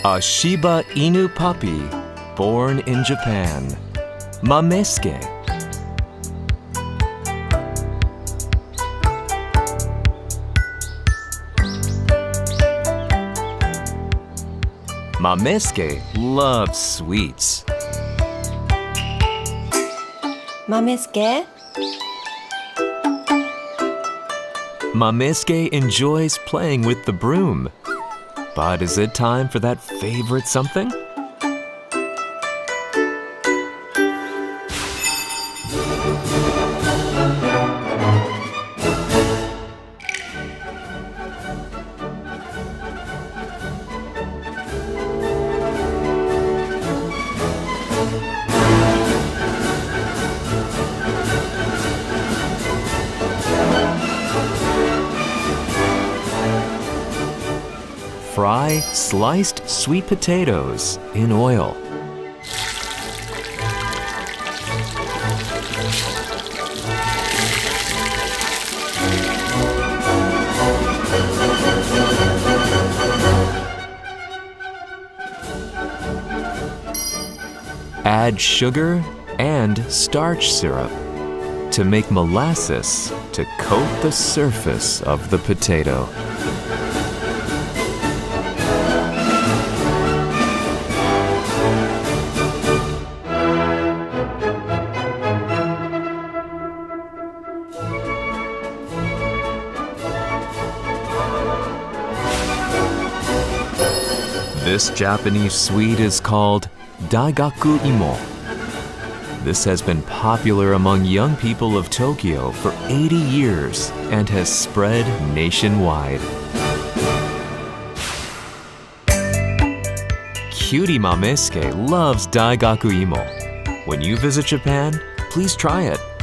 A Shiba Inu puppy born in Japan. Mamesuke. Mamesuke loves sweets. Mamesuke? Mamesuke enjoys playing with the broom. But is it time for that favorite something? Fry sliced sweet potatoes in oil. Add sugar and starch syrup to make molasses to coat the surface of the potato. This Japanese sweet is called DAIGAKU IMO. This has been popular among young people of Tokyo for 80 years and has spread nationwide. Cutie Mamesuke loves DAIGAKU IMO. When you visit Japan, please try it.